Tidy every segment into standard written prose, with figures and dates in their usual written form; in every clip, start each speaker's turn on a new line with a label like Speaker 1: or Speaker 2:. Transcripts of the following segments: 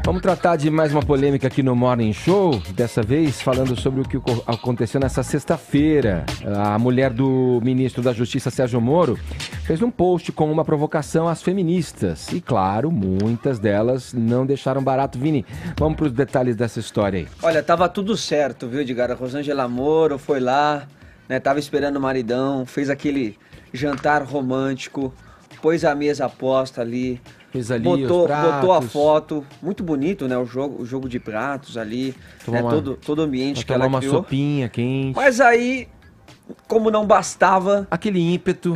Speaker 1: Vamos tratar de mais uma polêmica aqui no Morning Show, dessa vez falando sobre o que aconteceu nessa sexta-feira. A mulher do ministro da Justiça, Sérgio Moro, fez um post com uma provocação às feministas. E claro, muitas delas não deixaram barato. Vini, vamos para os detalhes dessa história aí.
Speaker 2: Olha, tava tudo certo, viu, Edgar? A Rosângela Moro foi lá, né, tava esperando o maridão, fez aquele jantar romântico, pôs a mesa posta ali, botou a foto, muito bonito, né, o jogo de pratos ali, né, todo o ambiente que ela
Speaker 1: uma
Speaker 2: criou.
Speaker 1: Sopinha quente.
Speaker 2: Mas aí, como não bastava
Speaker 1: aquele ímpeto,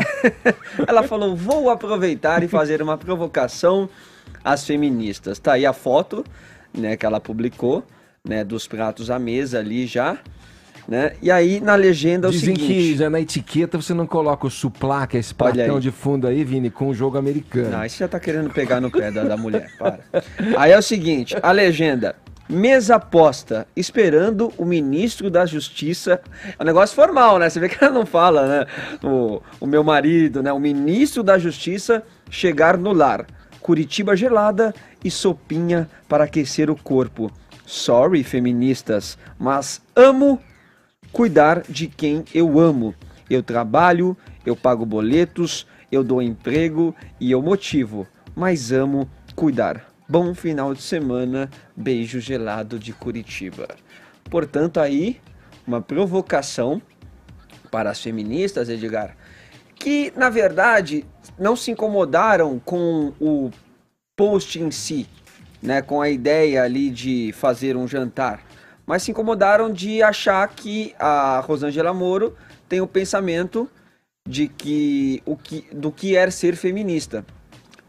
Speaker 2: ela falou, vou aproveitar e fazer uma provocação às feministas. Tá aí a foto, né, que ela publicou, né, dos pratos à mesa ali já, né? E aí na legenda é o seguinte...
Speaker 1: Dizem que já na etiqueta você não coloca o suplá, que é esse pratão de fundo aí, Vini, com o jogo americano.
Speaker 2: Não, aí você já tá querendo pegar no pé da mulher, para. Aí é o seguinte, a legenda... Mesa posta, esperando o ministro da Justiça. É um negócio formal, né? Você vê que ela não fala, né? O meu marido, né? O ministro da Justiça chegar no lar. Curitiba gelada e sopinha para aquecer o corpo. Sorry, feministas, mas amo cuidar de quem eu amo. Eu trabalho, eu pago boletos, eu dou emprego e eu motivo. Mas amo cuidar. Bom final de semana, beijo gelado de Curitiba. Portanto, aí, uma provocação para as feministas, Edgar, que, na verdade, não se incomodaram com o post em si, né, com a ideia ali de fazer um jantar, mas se incomodaram de achar que a Rosângela Moro tem o pensamento de do que é ser feminista,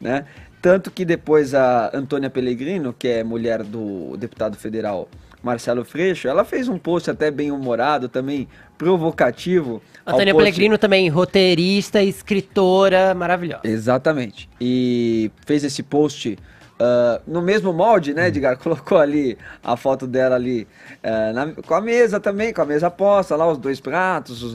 Speaker 2: né? Tanto que depois a Antônia Pellegrino, que é mulher do deputado federal Marcelo Freixo, ela fez um post até bem humorado, também provocativo.
Speaker 3: Antônia Pellegrino também roteirista, escritora, maravilhosa.
Speaker 2: Exatamente. E fez esse post no mesmo molde, né, Edgar? Colocou ali a foto dela ali com a mesa também, com a mesa posta, lá os dois pratos, os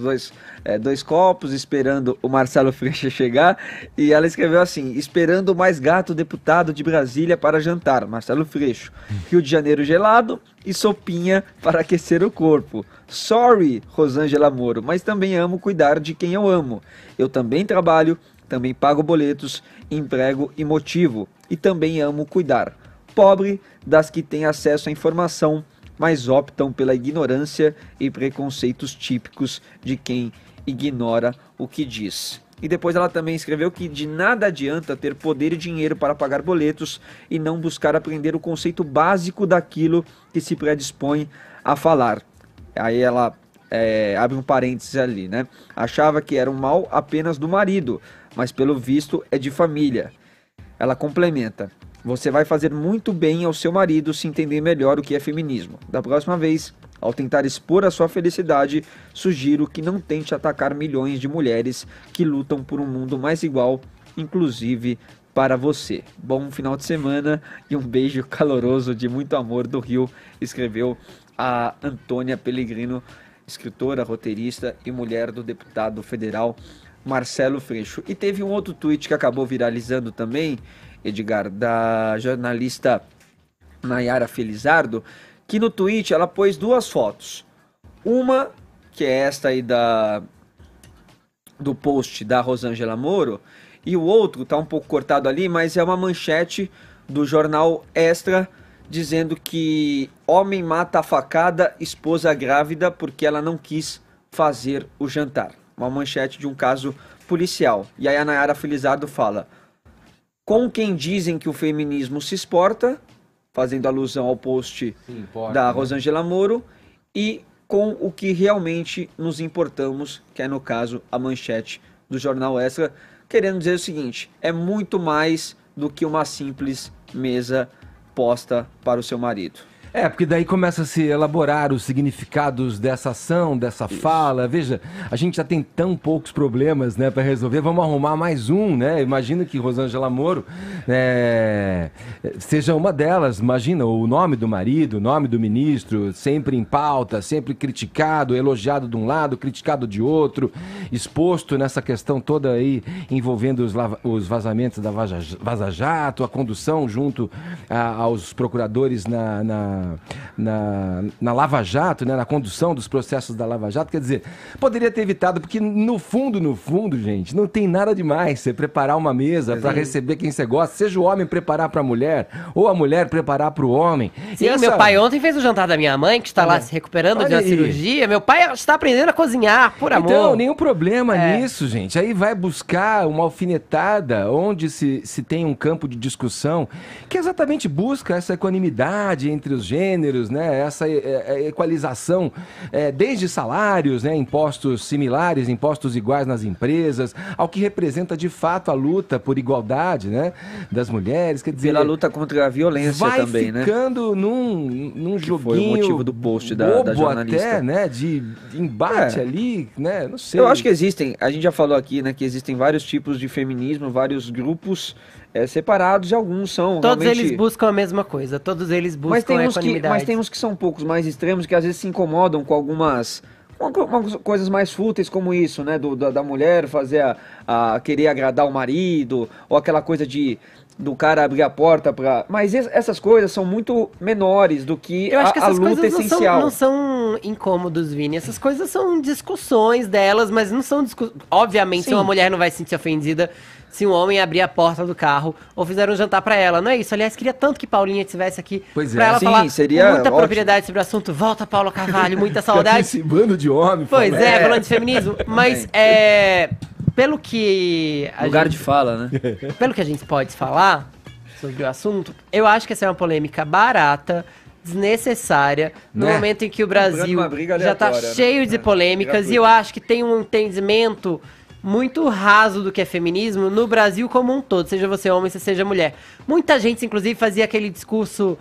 Speaker 2: dois copos, esperando o Marcelo Freixo chegar. E ela escreveu assim, esperando o mais gato deputado de Brasília para jantar, Marcelo Freixo. Rio de Janeiro gelado e sopinha para aquecer o corpo. Sorry, Rosângela Moro, mas também amo cuidar de quem eu amo. Eu também trabalho, também pago boletos, emprego e motivo. E também amo cuidar. Pobre das que têm acesso à informação, mas optam pela ignorância e preconceitos típicos de quem ignora o que diz. E depois ela também escreveu que de nada adianta ter poder e dinheiro para pagar boletos e não buscar aprender o conceito básico daquilo que se predispõe a falar. Aí ela abre um parênteses ali, né? Achava que era um mal apenas do marido, mas pelo visto é de família. Ela complementa, você vai fazer muito bem ao seu marido se entender melhor o que é feminismo. Da próxima vez, ao tentar expor a sua felicidade, sugiro que não tente atacar milhões de mulheres que lutam por um mundo mais igual, inclusive para você. Bom final de semana e um beijo caloroso de muito amor do Rio, escreveu a Antônia Pellegrino, escritora, roteirista e mulher do deputado federal Marcelo Freixo. E teve um outro tweet que acabou viralizando também, Edgar, da jornalista Nayara Felizardo, que no tweet ela pôs duas fotos. Uma, que é esta aí do post da Rosângela Moro, e o outro, tá um pouco cortado ali, mas é uma manchete do jornal Extra, dizendo que homem mata a facada esposa grávida porque ela não quis fazer o jantar. Uma manchete de um caso policial. E aí a Nayara Felizardo fala, com quem dizem que o feminismo se exporta, fazendo alusão ao post da Rosângela Moro, e com o que realmente nos importamos, que é no caso a manchete do jornal Extra, querendo dizer o seguinte, é muito mais do que uma simples mesa posta para o seu marido.
Speaker 1: Porque daí começa a se elaborar os significados dessa ação, dessa fala. Veja, a gente já tem tão poucos problemas, né, para resolver. Vamos arrumar mais um, né? Imagina que Rosângela Moro seja uma delas. Imagina o nome do marido, o nome do ministro, sempre em pauta, sempre criticado, elogiado de um lado, criticado de outro, exposto nessa questão toda aí envolvendo os vazamentos da Vaza Jato, a condução junto aos procuradores na Lava Jato, né, na condução dos processos da Lava Jato. Quer dizer, poderia ter evitado, porque no fundo, gente, não tem nada demais você preparar uma mesa para receber quem você gosta, seja o homem preparar para a mulher, ou a mulher preparar para o homem.
Speaker 3: Sim, meu pai ontem fez o jantar da minha mãe, que está lá se recuperando de uma cirurgia. Meu pai está aprendendo a cozinhar, por amor.
Speaker 1: Então, nenhum problema nisso, gente. Aí vai buscar uma alfinetada onde se tem um campo de discussão que exatamente busca essa equanimidade entre os gêneros, né? Essa equalização desde salários, né? Impostos similares, impostos iguais nas empresas, ao que representa de fato a luta por igualdade, né? Das mulheres. Quer dizer,
Speaker 2: pela luta contra a violência também, né?
Speaker 1: Vai ficando num joguinho
Speaker 2: foi o motivo do post da jornalista.
Speaker 1: Até, né? De embate ali, né? Não sei.
Speaker 2: Eu acho que existem, a gente já falou aqui, né? Que existem vários tipos de feminismo, vários grupos separados, e alguns são
Speaker 3: todos
Speaker 2: realmente...
Speaker 3: eles buscam a mesma coisa, todos eles buscam a equanimidade.
Speaker 2: Mas tem uns que são um poucos mais extremos, que às vezes se incomodam com algumas coisas mais fúteis como isso, né? Da mulher fazer querer agradar o marido, ou aquela coisa do cara abrir a porta para... Mas essas coisas são muito menores do que a luta essencial.
Speaker 3: Não são incômodos, Vini. Essas coisas são discussões delas, mas não são discussões... Obviamente, se uma mulher não vai se sentir ofendida se um homem abrir a porta do carro ou fizer um jantar pra ela. Não é isso. Aliás, queria tanto que Paulinha estivesse aqui pra ela falar
Speaker 2: seria
Speaker 3: com muita
Speaker 2: ótimo.
Speaker 3: Propriedade sobre o assunto. Volta, Paula Carvalho, muita saudade.
Speaker 1: Esse bando de homem.
Speaker 3: Pois falando de feminismo. Mas, pelo que...
Speaker 2: de fala, né?
Speaker 3: Pelo que a gente pode falar sobre o assunto, eu acho que essa é uma polêmica barata, desnecessária, no momento em que o Brasil já tá cheio de polêmicas, e eu acho que tem um entendimento muito raso do que é feminismo no Brasil como um todo, seja você homem, seja mulher. Muita gente, inclusive, fazia aquele discurso,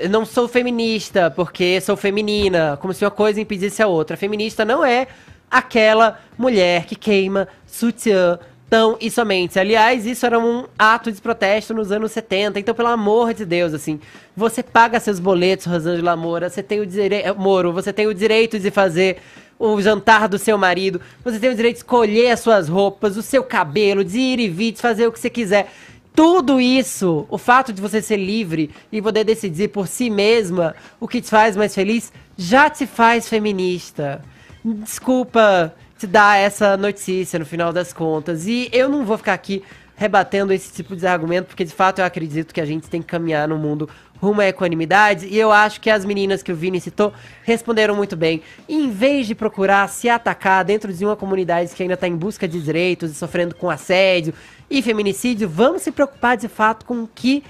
Speaker 3: não sou feminista porque sou feminina, como se uma coisa impedisse a outra. Feminista não é aquela mulher que queima sutiã tão e somente. Aliás, isso era um ato de protesto nos anos 70, então, pelo amor de Deus, assim, você paga seus boletos, Rosângela Moura, você tem o direito de fazer o jantar do seu marido, você tem o direito de escolher as suas roupas, o seu cabelo, de ir e vir, de fazer o que você quiser. Tudo isso, o fato de você ser livre e poder decidir por si mesma o que te faz mais feliz, já te faz feminista. Desculpa te dar essa notícia no final das contas. E eu não vou ficar aqui rebatendo esse tipo de argumento, porque de fato eu acredito que a gente tem que caminhar no mundo rumo à equanimidade, e eu acho que as meninas que o Vini citou responderam muito bem. E em vez de procurar se atacar dentro de uma comunidade que ainda está em busca de direitos e sofrendo com assédio e feminicídio, vamos se preocupar de fato com o que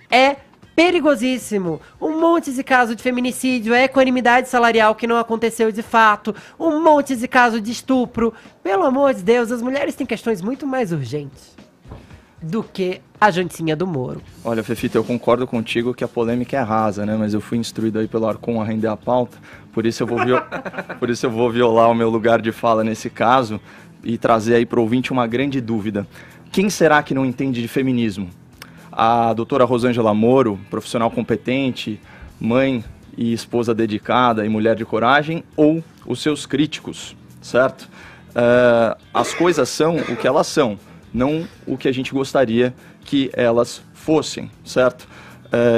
Speaker 3: é perigosíssimo. Um monte de caso de feminicídio, equanimidade salarial que não aconteceu de fato, um monte de caso de estupro. Pelo amor de Deus, as mulheres têm questões muito mais urgentes do que a jantinha do Moro.
Speaker 4: Olha, Fefita, eu concordo contigo que a polêmica é rasa, né? Mas eu fui instruído aí pelo Arcon a render a pauta, por isso eu vou violar o meu lugar de fala nesse caso e trazer aí para o ouvinte uma grande dúvida. Quem será que não entende de feminismo? A doutora Rosângela Moro, profissional competente, mãe e esposa dedicada e mulher de coragem, ou os seus críticos, certo? As coisas são o que elas são, não o que a gente gostaria que elas fossem, certo?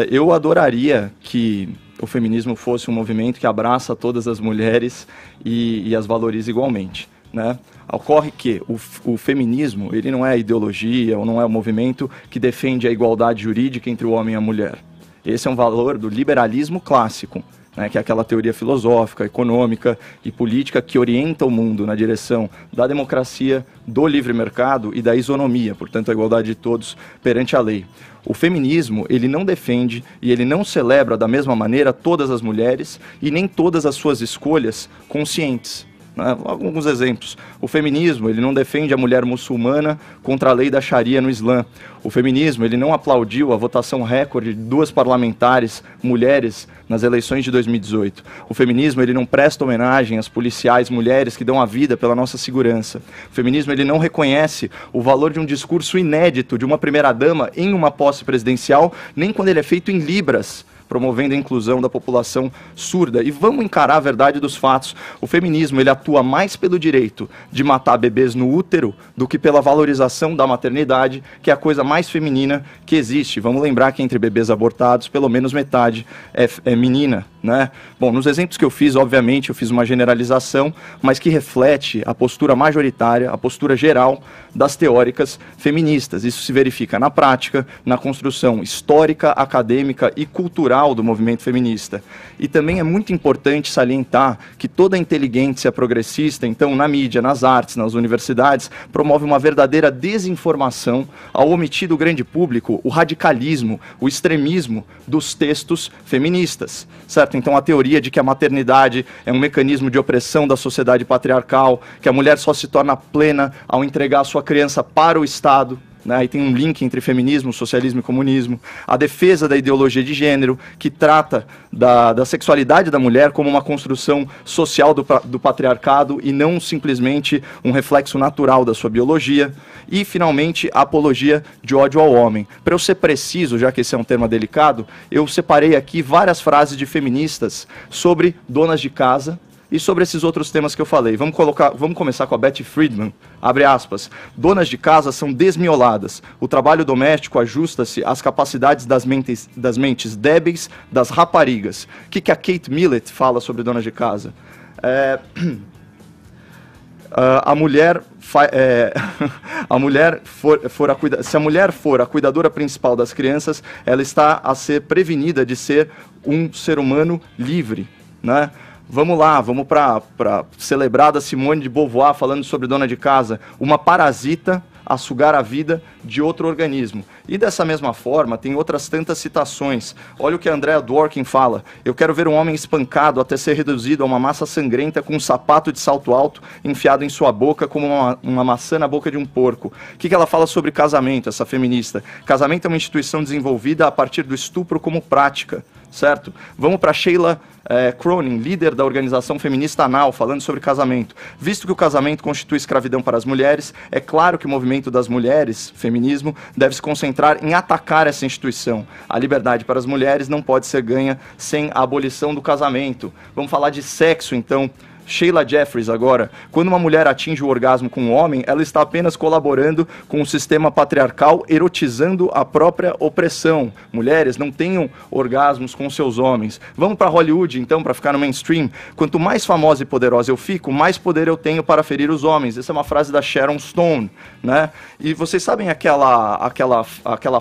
Speaker 4: Eu adoraria que o feminismo fosse um movimento que abraça todas as mulheres e as valoriza igualmente, né? Ocorre que o feminismo, ele não é a ideologia ou não é um movimento que defende a igualdade jurídica entre o homem e a mulher. Esse é um valor do liberalismo clássico, né, que é aquela teoria filosófica, econômica e política que orienta o mundo na direção da democracia, do livre mercado e da isonomia, portanto a igualdade de todos perante a lei. O feminismo, ele não defende e ele não celebra da mesma maneira todas as mulheres e nem todas as suas escolhas conscientes. né? Alguns exemplos. O feminismo, ele não defende a mulher muçulmana contra a lei da Sharia no Islã. O feminismo, ele não aplaudiu a votação recorde de 2 parlamentares mulheres nas eleições de 2018. O feminismo, ele não presta homenagem às policiais mulheres que dão a vida pela nossa segurança. O feminismo, ele não reconhece o valor de um discurso inédito de uma primeira-dama em uma posse presidencial, nem quando ele é feito em Libras, promovendo a inclusão da população surda. E vamos encarar a verdade dos fatos. O feminismo, ele atua mais pelo direito de matar bebês no útero do que pela valorização da maternidade, que é a coisa mais feminina que existe. Vamos lembrar que entre bebês abortados, pelo menos metade é menina, né? Bom, nos exemplos que eu fiz, obviamente, eu fiz uma generalização, mas que reflete a postura majoritária, a postura geral das teóricas feministas. Isso se verifica na prática, na construção histórica, acadêmica e cultural do movimento feminista. E também é muito importante salientar que toda a inteligência progressista, então na mídia, nas artes, nas universidades, promove uma verdadeira desinformação ao omitir do grande público o radicalismo, o extremismo dos textos feministas, certo? Então a teoria de que a maternidade é um mecanismo de opressão da sociedade patriarcal, que a mulher só se torna plena ao entregar a sua criança para o Estado, né? Aí tem um link entre feminismo, socialismo e comunismo. A defesa da ideologia de gênero, que trata da sexualidade da mulher como uma construção social do patriarcado e não simplesmente um reflexo natural da sua biologia. E, finalmente, a apologia de ódio ao homem. Para eu ser preciso, já que esse é um tema delicado, eu separei aqui várias frases de feministas sobre donas de casa e sobre esses outros temas que eu falei. Vamos começar com a Betty Friedman. Abre aspas. Donas de casa são desmioladas. O trabalho doméstico ajusta-se às capacidades das mentes débeis das raparigas. O que a Kate Millett fala sobre donas de casa? Se a mulher for a cuidadora principal das crianças, ela está a ser prevenida de ser um ser humano livre, né? Vamos lá, vamos para celebrada Simone de Beauvoir falando sobre dona de casa, uma parasita a sugar a vida de outro organismo. E dessa mesma forma, tem outras tantas citações. Olha o que a Andrea Dworkin fala. Eu quero ver um homem espancado até ser reduzido a uma massa sangrenta com um sapato de salto alto enfiado em sua boca como uma maçã na boca de um porco. O que ela fala sobre casamento, essa feminista? Casamento é uma instituição desenvolvida a partir do estupro como prática, certo? Vamos para Sheila Cronin, líder da organização feminista ANAL, falando sobre casamento. Visto que o casamento constitui escravidão para as mulheres, é claro que o movimento das mulheres, feminismo, deve se concentrar em atacar essa instituição. A liberdade para as mulheres não pode ser ganha sem a abolição do casamento. Vamos falar de sexo, então. Sheila Jeffries agora, quando uma mulher atinge o orgasmo com um homem, ela está apenas colaborando com o sistema patriarcal, erotizando a própria opressão. Mulheres não tenham orgasmos com seus homens. Vamos para Hollywood, então, para ficar no mainstream. Quanto mais famosa e poderosa eu fico, mais poder eu tenho para ferir os homens. Essa é uma frase da Sharon Stone, né? E vocês sabem aquela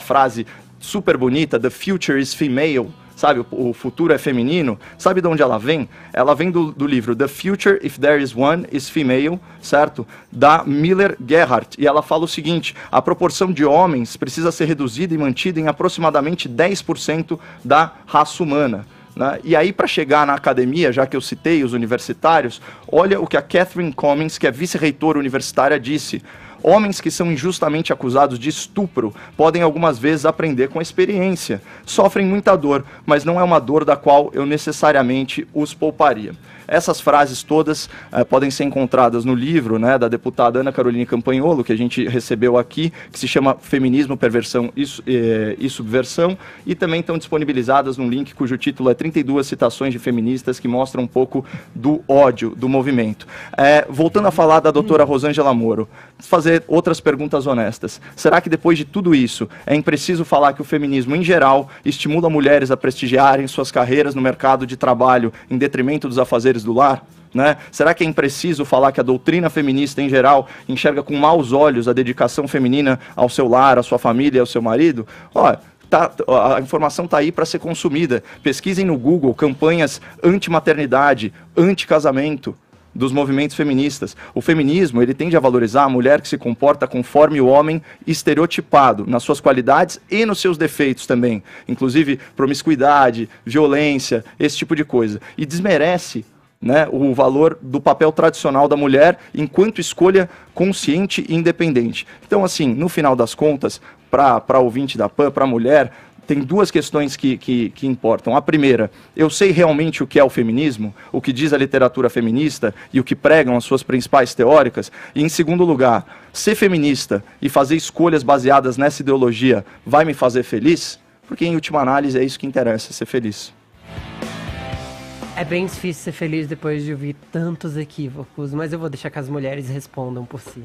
Speaker 4: frase super bonita, "The future is female", sabe, o futuro é feminino. Sabe de onde ela vem? Ela vem do livro The Future, If There Is One, Is Female, certo? Da Miller Gerhardt. E ela fala o seguinte: a proporção de homens precisa ser reduzida e mantida em aproximadamente 10% da raça humana, né? E aí, para chegar na academia, já que eu citei os universitários, olha o que a Catherine Cummings, que é vice-reitora universitária, disse. Homens que são injustamente acusados de estupro podem algumas vezes aprender com a experiência. Sofrem muita dor, mas não é uma dor da qual eu necessariamente os pouparia. Essas frases todas podem ser encontradas no livro, né, da deputada Ana Caroline Campagnolo, que a gente recebeu aqui, que se chama Feminismo, Perversão e Subversão, e também estão disponibilizadas num link cujo título é 32 citações de feministas que mostram um pouco do ódio do movimento. Voltando a falar da doutora Rosângela Moro, fazer outras perguntas honestas. Será que depois de tudo isso é impreciso falar que o feminismo em geral estimula mulheres a prestigiarem suas carreiras no mercado de trabalho em detrimento dos afazeres do lar? Né? Será que é impreciso falar que a doutrina feminista em geral enxerga com maus olhos a dedicação feminina ao seu lar, à sua família e ao seu marido? Olha, a informação está aí para ser consumida. Pesquisem no Google campanhas anti-maternidade, anti-casamento dos movimentos feministas. O feminismo, ele tende a valorizar a mulher que se comporta conforme o homem estereotipado, nas suas qualidades e nos seus defeitos também, inclusive promiscuidade, violência, esse tipo de coisa. E desmerece né, o valor do papel tradicional da mulher enquanto escolha consciente e independente. Então, assim, no final das contas, para ouvinte da PAN, para a mulher, tem duas questões que importam. A primeira, eu sei realmente o que é o feminismo, o que diz a literatura feminista e o que pregam as suas principais teóricas. E, em segundo lugar, ser feminista e fazer escolhas baseadas nessa ideologia vai me fazer feliz? Porque, em última análise, é isso que interessa, ser feliz.
Speaker 3: É bem difícil ser feliz depois de ouvir tantos equívocos, mas eu vou deixar que as mulheres respondam por si.